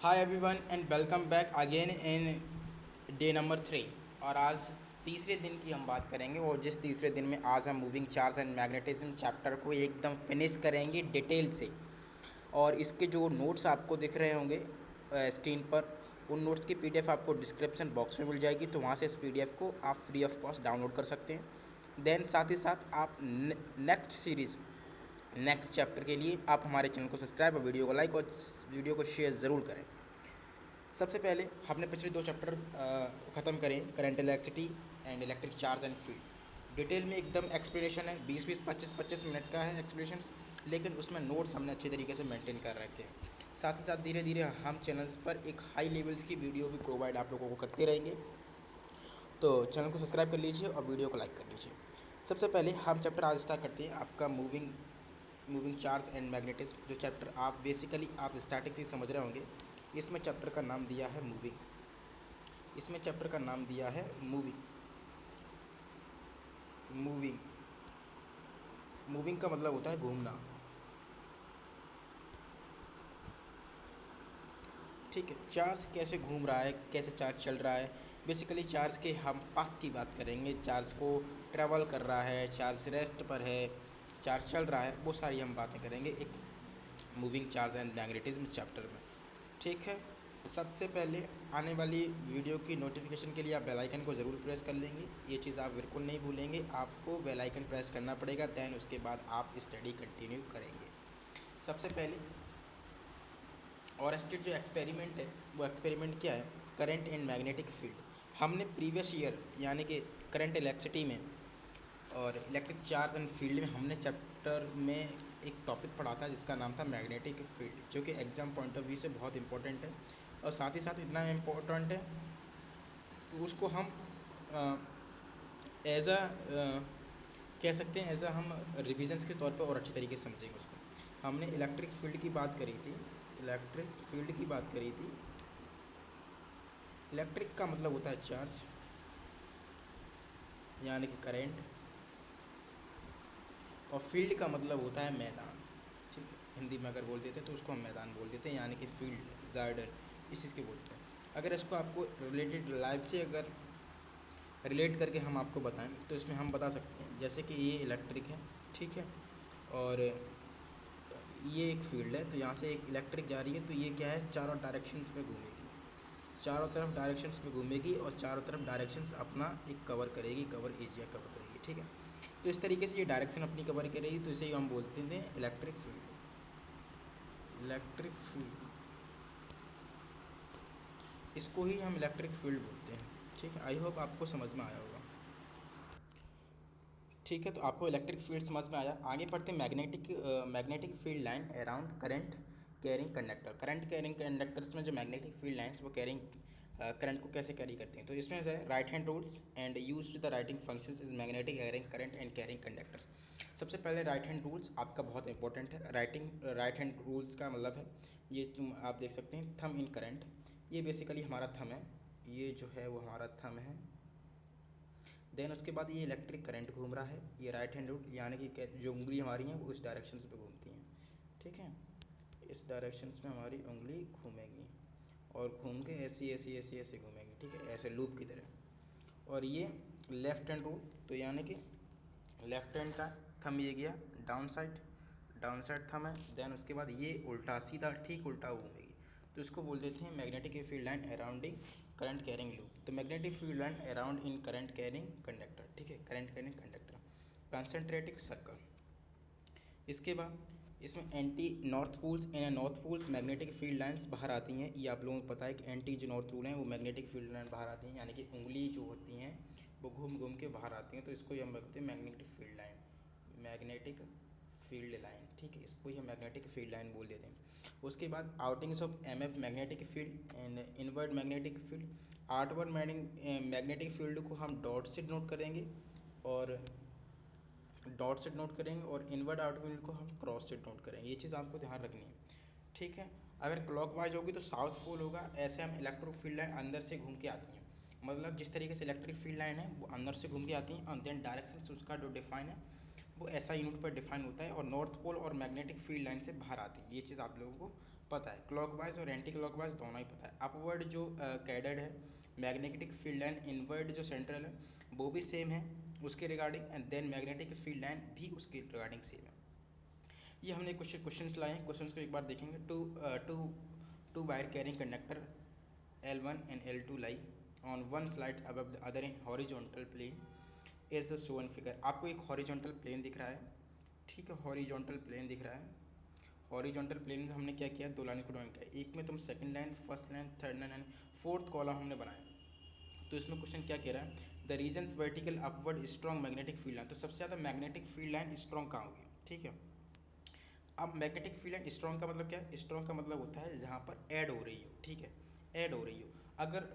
Hi everyone and welcome back again in day number 3। और आज तीसरे दिन की हम बात करेंगे और जिस तीसरे दिन में आज हम moving charge and magnetism chapter को एकदम फिनिश करेंगे डिटेल से। और इसके जो नोट्स आपको दिख रहे होंगे स्क्रीन पर, उन नोट्स की पीडीएफ आपको डिस्क्रिप्शन बॉक्स में मिल जाएगी, तो वहाँ से इस पीडीएफ को आप फ्री ऑफ कॉस्ट डाउनलोड कर सकते हैं। देन साथ ही साथ आप नेक्स्ट सीरीज़ नेक्स्ट चैप्टर के लिए आप हमारे चैनल को सब्सक्राइब और वीडियो को लाइक और वीडियो को शेयर ज़रूर करें। सबसे पहले हमने पिछले दो चैप्टर ख़त्म करें, current electricity and electric charge and field. Detail में एकदम एक्सप्लेनेशन है, 20-20 25-25 मिनट का है एक्सप्लेनेशन, लेकिन उसमें नोट्स हमने अच्छे तरीके से मेंटेन कर रखे हैं। साथ ही साथ धीरे धीरे हम चैनल्स पर एक हाई लेवल्स की वीडियो भी प्रोवाइड आप लोगों को करते रहेंगे, तो चैनल को सब्सक्राइब कर लीजिए और वीडियो को लाइक कर लीजिए। सबसे पहले हम चैप्टर आज स्टार्ट करते हैं आपका moving moving charge and magnetism. जो चैप्टर आप बेसिकली आप स्टार्टिंग से समझ रहे होंगे, इसमें चैप्टर का नाम दिया है मूविंग। इसमें चैप्टर का नाम दिया है मूविंग। मूविंग मूविंग का मतलब होता है घूमना। ठीक है, चार्ज कैसे घूम रहा है, कैसे चार्ज चल रहा है। बेसिकली चार्ज के हम पाथ की बात करेंगे, चार्ज को ट्रैवल कर रहा है, चार्ज रेस्ट पर है, चार्ज चल रहा है, वो सारी हम बातें करेंगे एक moving charge and magnetism chapter में। ठीक है, सबसे पहले आने वाली वीडियो की नोटिफिकेशन के लिए आप बेल आइकन को ज़रूर प्रेस कर लेंगे। ये चीज़ आप बिल्कुल नहीं भूलेंगे, आपको बेल आइकन प्रेस करना पड़ेगा, दैन उसके बाद आप स्टडी कंटिन्यू करेंगे। सबसे पहले और स्टेट जो एक्सपेरिमेंट है, वो एक्सपेरिमेंट क्या है, करंट एंड मैग्नेटिक फील्ड। हमने प्रीवियस ईयर यानी कि करंट इलेक्ट्रिसिटी में और इलेक्ट्रिक चार्ज एंड फील्ड में हमने चैप्टर में एक टॉपिक पढ़ा था जिसका नाम था मैग्नेटिक फील्ड, जो कि एग्ज़ाम पॉइंट ऑफ व्यू से बहुत इंपॉर्टेंट है। और साथ ही साथ इतना इम्पोर्टेंट है कि उसको हम एज अ कह सकते हैं, एज अ हम रिविजन्स के तौर पर और अच्छे तरीके से समझेंगे उसको। हमने इलेक्ट्रिक फील्ड की बात करी थी। इलेक्ट्रिक फील्ड की बात करी थी। इलेक्ट्रिक का मतलब होता है चार्ज यानी कि करंट, और फील्ड का मतलब होता है मैदान। ठीक है, हिंदी में अगर बोल देते तो उसको हम मैदान बोल देते हैं, यानी कि फील्ड, गार्डन, इस चीज़ के बोलते हैं। अगर इसको आपको रिलेटेड लाइफ से अगर रिलेट करके हम आपको बताएं तो इसमें हम बता सकते हैं, जैसे कि ये इलेक्ट्रिक है, ठीक है, और ये एक फील्ड है, तो यहाँ से एक इलेक्ट्रिक जा रही है, तो ये क्या है, चारों डायरेक्शंस पे घूमेगी, चारों तरफ डायरेक्शंस पे घूमेगी और चारों तरफ डायरेक्शंस अपना एक कवर करेगी, कवर एरिया कवर करेगी। ठीक है, तो इस तरीके से ये डायरेक्शन अपनी कवर करेगी, तो इसे ही हम बोलते थे इलेक्ट्रिक फील्ड। इलेक्ट्रिक फील्ड, इसको ही हम इलेक्ट्रिक फील्ड बोलते हैं। ठीक है, आई होप आपको समझ में आया होगा। ठीक है, तो आपको इलेक्ट्रिक फील्ड समझ में आया। आगे बढ़ते हैं magnetic field line around current carrying conductor. Current carrying conductors में जो मैग्नेटिक फील्ड लाइंस वो कैरिंग करंट को कैसे कैरी करते हैं, तो इसमें से right hand rules and use the writing functions is magnetic carrying current and carrying conductors. सबसे पहले राइट हैंड रूल्स आपका बहुत इंपॉर्टेंट है। राइट हैंड रूल्स का मतलब है, ये तुम आप देख सकते हैं, थम इन करंट। ये बेसिकली हमारा थम है, ये जो है वो हमारा थम है। देन उसके बाद ये इलेक्ट्रिक करंट घूम रहा है, ये राइट हैंड रूल, यानी कि जो उंगली हमारी हैं वो इस डायरेक्शंस पे घूमती हैं। ठीक है, इस डायरेक्शंस में हमारी उंगली घूमेगी और घूम के ऐसी ऐसी ऐसी ऐसे घूमेंगी। ठीक है, ऐसे लूप की तरह। और ये लेफ्ट हैंड रूल, तो यानी कि लेफ्ट हैंड का थम ये गया डाउन साइड थम है। देन उसके बाद ये उल्टा सीधा ठीक उल्टा घूमेगी, तो इसको बोल देते हैं magnetic field line arounding current carrying loop. तो magnetic field line around in current carrying conductor. ठीक है, current carrying conductor concentric circle. इसके बाद इसमें anti north poles and north poles magnetic field lines बाहर आती हैं। ये आप लोगों को पता है कि एंटी जो नॉर्थ पोल हैं वो मैग्नेटिक फील्ड लाइन बाहर आती हैं, यानी कि उंगली जो होती हैं वो घूम घूम के बाहर आती हैं, तो इसको ही हम रखते हैं magnetic field line, magnetic field line. ठीक है, इसको ही हम मैग्नेटिक फील्ड लाइन बोल देते हैं। उसके बाद outings of MF magnetic field and inward magnetic field. Outward magnetic field को हम डॉट से डिनोट करेंगे और इनवर्ड आउटवर्ड को हम क्रॉस से डिनोट करेंगे। ये चीज़ आपको ध्यान रखनी है। ठीक है, अगर क्लॉकवाइज होगी तो साउथ पोल होगा। ऐसे हम इलेक्ट्रिक फील्ड लाइन अंदर से घूम के आती हैं, मतलब जिस तरीके से इलेक्ट्रिक फील्ड लाइन है वो अंदर से घूम के आती हैं, और देन डायरेक्शन से उसका जो डिफाइन है वो ऐसा यूनिट पर डिफाइन होता है, और नॉर्थ पोल और मैग्नेटिक फील्ड लाइन से बाहर आती है। ये चीज़ आप लोगों को पता है, क्लॉकवाइज और एंटी क्लॉकवाइज दोनों ही पता है। अपवर्ड जो कैडेड है मैग्नेटिक फील्ड लाइन, इनवर्ड जो सेंट्रल है वो भी सेम है उसके regarding, and then magnetic field line भी उसके रिगार्डिंग सेम है। ये हमने कुछ क्वेश्चंस लाए हैं, क्वेश्चंस को एक बार देखेंगे। Two wire carrying conductor L1 and L2 lie on one slide above the other in horizontal plane is the shown figure। आपको एक हॉरिजॉन्टल प्लेन दिख रहा है, ठीक है, हॉरिजॉन्टल प्लेन दिख रहा है। हॉरिजॉन्टल प्लेन में हमने क्या किया, दो लाइन को ड्राइंग किया, एक में तुम second line, first line, third line, fourth column हमने बनाया। तो इसमें क्वेश्चन क्या कह रहा है, the reasons vertical upward strong magnetic field line. तो सबसे ज़्यादा मैग्नेटिक फील्ड लाइन स्ट्रॉन्ग कहाँ होगी, ठीक है। अब मैग्नेटिक फील्ड लाइन स्ट्रॉन्ग का मतलब क्या है, स्ट्रॉन्ग का मतलब होता है जहाँ पर ऐड हो रही हो, ठीक है, ऐड हो रही हो। अगर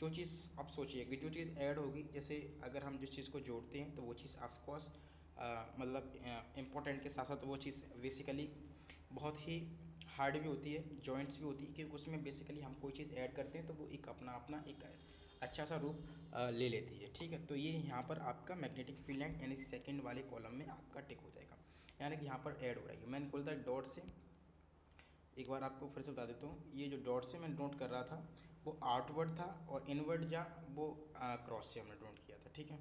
जो चीज़ आप सोचिए कि जो चीज़ ऐड होगी, जैसे अगर हम जिस चीज़ को जोड़ते हैं तो वो चीज़ ऑफकोर्स मतलब इम्पोर्टेंट के साथ साथ वो चीज़ बेसिकली बहुत ही हार्ड भी होती है, जॉइंट्स भी होती है, क्योंकि उसमें बेसिकली हम कोई चीज़ ऐड करते हैं तो वो एक अपना अपना एक अच्छा सा रूप ले लेती है, ठीक है। तो ये यहाँ पर आपका मैग्नेटिक फील्ड लाइन यानी सेकंड वाले कॉलम में आपका टिक हो जाएगा, यानी कि यहाँ पर ऐड हो रही है। मैंने बोलता है डॉट से, एक बार आपको फिर से बता देता हूँ, ये जो डॉट से मैं नोट कर रहा था वो आउटवर्ड था, और इनवर्ड जा वो क्रॉस से हमने नोट किया था, ठीक है।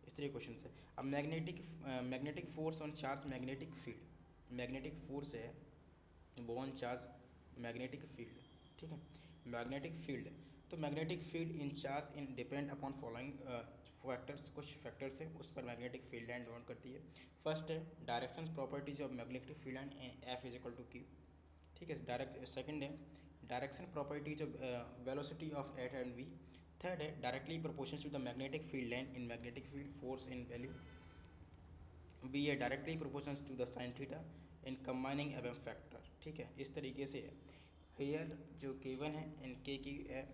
इस तरह क्वेश्चन है। अब magnetic force on charge magnetic field, magnetic force है वो ऑन चार्ज मैग्नेटिक फील्ड, ठीक है, मैग्नेटिक फील्ड। तो magnetic field in charge in depend upon following factors, कुछ फैक्टर्स है उस पर मैग्नेटिक फील्ड लाइन डिपेंड करती है। फर्स्ट है direction properties of magnetic field line in F is equal to Q, ठीक है। डायरेक्ट सेकंड है direction properties of velocity of at and V. Third है directly proportional to the magnetic field line in magnetic field force in value. B है directly proportional to the sine theta in combining एवं factor, ठीक है। इस तरीके से hair जो K1 है इन के की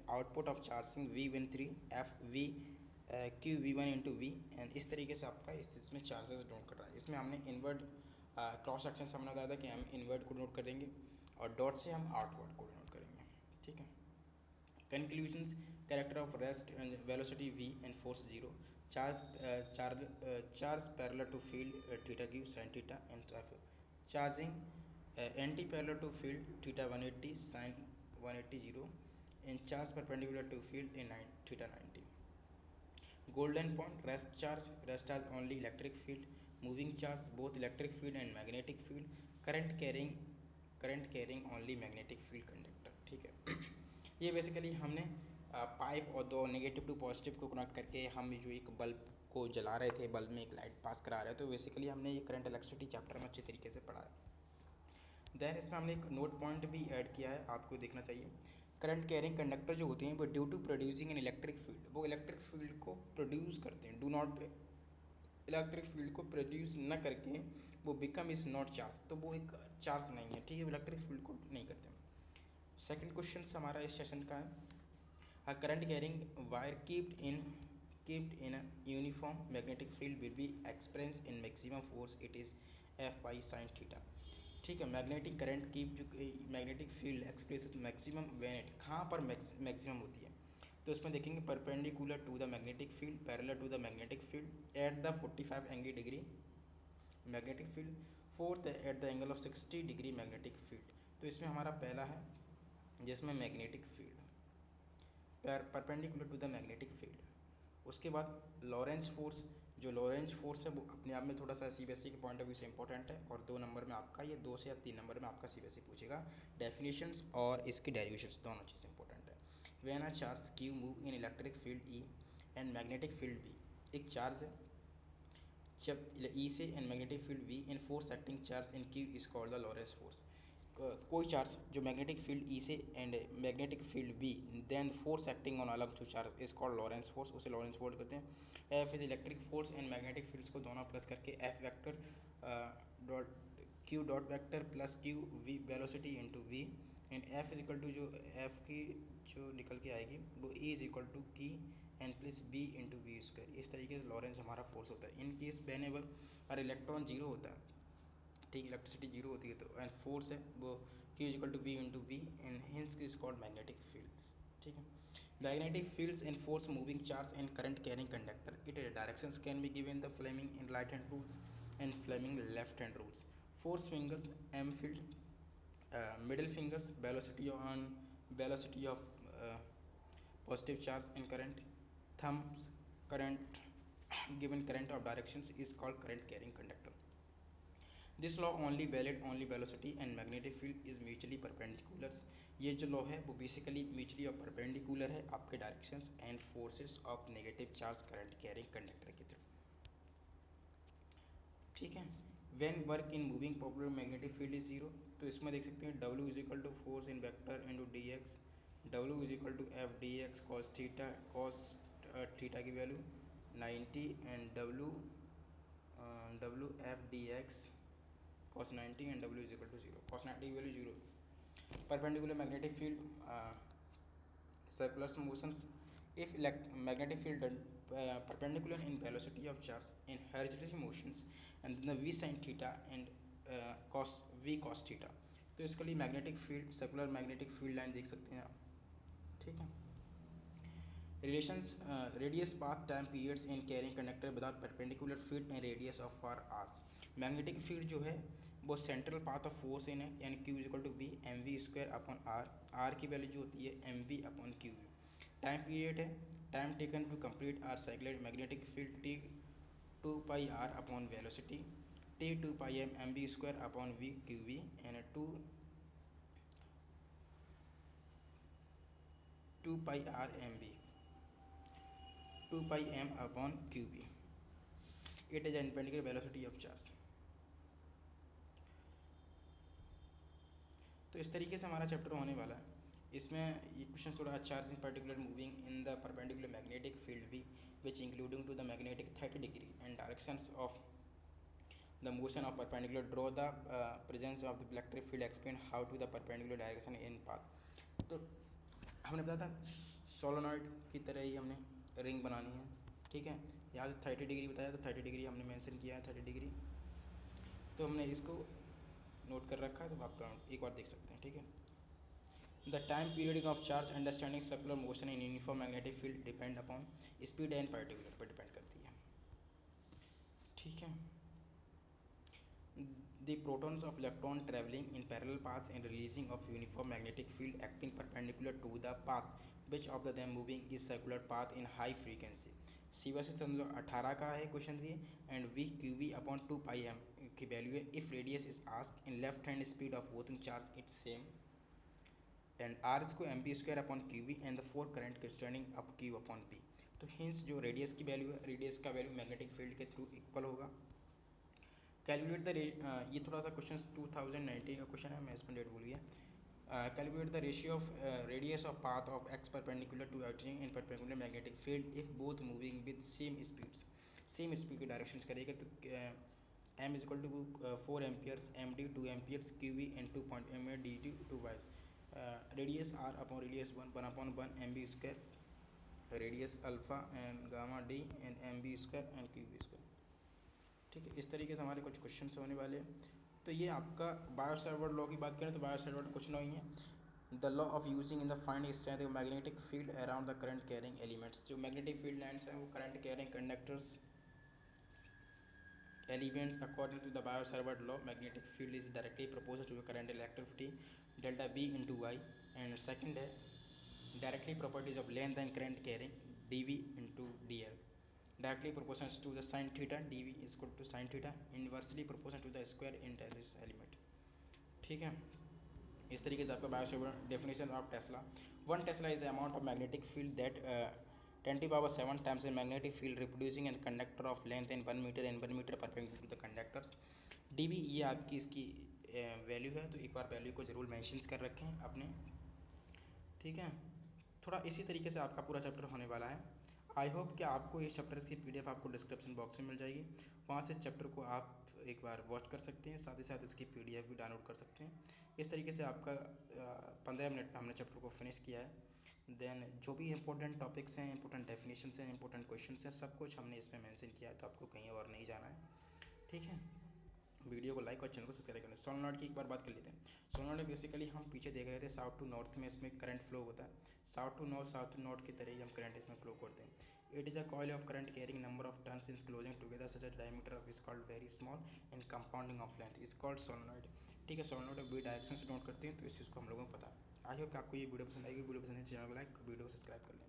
output of charging V13 F V Q V1 into V, and इस तरीके से आपका इसमें चार्जेस नोट कर रहा है। इसमें हमने इनवर्ड क्रॉस सेक्शन से हमने बताया था कि हम इनवर्ड को नोट करेंगे और डॉट से हम आउटवर्ड को नोट करेंगे, ठीक है। Conclusions, character of rest and velocity v and force zero, charge parallel to field theta give sine theta and traffic charging anti parallel to field theta 180 sine 180 zero and charge perpendicular to field in theta 90। Golden point, rest charge only electric field, moving charge both electric field and magnetic field, current carrying only magnetic field conductor, ठीक है। ये basically हमने pipe और दो negative to positive को connect करके हम जो एक बल्ब को जला रहे थे, बल्ब में एक लाइट पास करा रहे थे, तो बेसिकली हमने ये करंट इलेक्ट्रिसिटी चैप्टर में अच्छे तरीके से पढ़ा है। देन इसमें हमने एक नोट पॉइंट भी ऐड किया है, आपको देखना चाहिए। करंट कैरिंग कंडक्टर जो होते हैं वो due to producing an electric field, वो इलेक्ट्रिक फील्ड को प्रोड्यूस करते हैं, डू नॉट इलेक्ट्रिक फील्ड को प्रोड्यूस न करके वो बिकम इज नॉट चार्ज, तो वो एक चार्ज नहीं है, ठीक है, इलेक्ट्रिक फील्ड को नहीं करते। सेकंड क्वेश्चन हमारा इस सेशन का है, a current carrying wire kept in a uniform magnetic field will be experienced in maximum force, it is f by sin theta, ठीक है। मैग्नेटिक करंट की जो magnetic field express maximum when it, कहाँ पर maximum होती है, तो इसमें देखेंगे perpendicular to the magnetic field, parallel to the magnetic field, at the 45 angle degree magnetic field, fourth at the angle of 60 degree magnetic field. तो इसमें हमारा पहला है जिसमें magnetic field perpendicular to the magnetic field. उसके बाद Lorentz force, जो Lorentz force है वो अपने आप में थोड़ा सा CBSE के पॉइंट ऑफ व्यू से इंपॉर्टेंट है, और 2 नंबर में आपका ये 2 से या 3 नंबर में आपका CBSE पूछेगा, डेफिनेशंस और इसकी डेरिवेशंस दोनों चीज़ इंपॉर्टेंट है। When a charge Q move in electric field E and magnetic field B, एक चार्ज है जब E से and magnetic field V in force acting charge in Q is called the Lorentz force. कोई charge जो magnetic field E से and magnetic field B then force acting on अलग to charge is called Lorentz force, उसे Lorentz force कहते हैं। F is electric force and magnetic fields को दोनों plus करके F vector dot Q dot vector plus Q V velocity into V, and F is equal to जो F की जो निकल के आएगी वो E इज इक्वल टू की एन plus B into V square. इस तरीके से लॉरेंस हमारा फोर्स होता है। इन केस वेनेवर और इलेक्ट्रॉन जीरो होता है, ठीक, इलेक्ट्रिसिटी जीरो होती है, तो एंड फोर्स है वो Q equal to V into V and hence is called magnetic field, ठीक है। Magnetic fields and force moving charge and current carrying conductor, it directions can be given the Fleming in right hand rules and Fleming left hand rules. Force fingers M field Middle fingers, velocity of uh, positive charge and current. Thumbs, current given current of directions is called current carrying conductor. This law only valid only velocity and magnetic field is mutually perpendicular. ये जो law है वो basically mutually और perpendicular है आपके directions and forces of negative charge current carrying conductor की through. ठीक है. When work in moving popular magnetic field is zero. तो इसमें देख सकते हैं W is equal to force in vector into D X. W is equal to F D X cos theta. Cos theta की value 90 and W F D X cos 90 and W is equal to 0. Cos 90 की value 0. Perpendicular magnetic field, circular motions. If magnetic field perpendicular in velocity of charge in hereditary motions and then the v sin theta and cos theta. तो इसके लिए magnetic field circular magnetic field line देख सकते हैं आप. ठीक है. Relations radius path time periods in carrying conductor without perpendicular field and radius of for आर्स. मैग्नेटिक फील्ड जो है वो central path of force in है यानी Q is equal to B M V square upon R. R की value जो होती है M V upon Q. Time period है time taken to complete R cycled magnetic field T 2 pi R upon velocity T 2 pi M M V square upon V Q V and 2 pi R M V 2 pi M upon Q B. It is independent velocity of charge. तो इस तरीके से हमारा chapter होने वाला है. इसमें ये क्वेश्चन थोड़ा charge in particular moving in the perpendicular magnetic field V which including to the magnetic 30 degree and directions of the motion of perpendicular. Draw the presence of the electric field. Explain how to the perpendicular direction in path. तो हमने बताया था solenoid की तरह ही हमने ring बनानी है. ठीक है. यहाँ से 30 डिग्री बताया तो 30 डिग्री हमने मेंशन किया है 30 डिग्री. तो हमने इसको नोट कर रखा है तो आप एक बार देख सकते हैं. ठीक है. The time period of charge understanding circular motion in uniform magnetic field depend upon speed and particular पर डिपेंड करती है. ठीक है. The protons of electron traveling in parallel paths and releasing of uniform magnetic field acting perpendicular to the path which of them moving is circular path in high frequency. C/18 का है question ये and V Q V upon 2 pi M की value है. If radius is ask in left hand speed of both charge it's same and R इसको M P square upon Q V and the four current के standing up Q upon P. तो hence जो radius की value है radius का value magnetic field के through equal होगा. Calculate the ये थोड़ा सा क्वेश्चन 2019 का क्वेश्चन है. मैं इसमें डेट भूल गया. Calculate the ratio of radius of path of X perpendicular to acting in perpendicular magnetic field if both moving with same speeds. Same speed की डायरेक्शन करेगा तो M is equal to 4 amperes M D 2 amperes Q V and 2 point M A D T 2 wise. Radius R upon radius 1 upon 1 M B square radius alpha and gamma D and M B square and Q B square. ठीक है. इस तरीके से हमारे कुछ question होने वाले हैं. तो ये आपका बायो-सावर्ट लॉ की बात करें तो बायो-सावर्ट कुछ नहीं है. The law of using in the finding strength of magnetic field around the current carrying elements. जो मैग्नेटिक फील्ड लाइन्स हैं वो current carrying conductors elements according to the Biot Savart law magnetic field is directly proportional to current electricity delta B into Y. And second है directly properties of length and current carrying D V into D L directly proportional to the sin theta dv is equal to sin theta inversely proportional to the square in this element. ठीक है. इस तरीके से आपका Biot Savart definition of tesla. 1 tesla is the amount of magnetic field that 10⁻⁷ times the magnetic field reproducing and conductor of length in 1 metre and 1 metre perpendicular to the conductors. dv ये आपकी इसकी value है तो एक बार value को जरूर mention कर रखें अपने. ठीक है. थोड़ा इसी तरीके से आपका पूरा चैप्टर होने वाला है. आई होप कि आपको इस चैप्टर की PDF आपको डिस्क्रिप्शन बॉक्स में मिल जाएगी. वहाँ से चैप्टर को आप एक बार वॉच कर सकते हैं. साथ ही साथ इसकी PDF भी डाउनलोड कर सकते हैं. इस तरीके से आपका 15 मिनट में हमने चैप्टर को फिनिश किया है. देन जो भी इंपॉर्टेंट टॉपिक्स हैं इंपॉर्टेंट डेफिनेशंस हैं इंपॉर्टेंट क्वेश्चंस हैं सब कुछ हमने इसमें मेंशन किया है तो आपको कहीं और नहीं जाना है. ठीक है. वीडियो को लाइक और चैनल को सब्सक्राइब करना. सोलेनॉइड की एक बार बात कर लेते हैं. सोलेनॉइड बेसिकली हम पीछे देख रहे थे साउथ टू नॉर्थ में इसमें करंट फ्लो होता है. साउथ टू नॉर्थ की तरह ही हम करंट इसमें फ्लो करते हैं. It is a coil of current carrying number of turns in closing together such a diameter of is called very small and compounding of length is called solenoid. ठीक है, solenoid B direction से note करते हैं, तो इस चीज़ को हम लोगों को पता है। आई होप कि आपको ये वीडियो पसंद आएगी। वीडियो पसंद है चैनल को लाइक, वीडियो को सब्सक्राइब कर लें।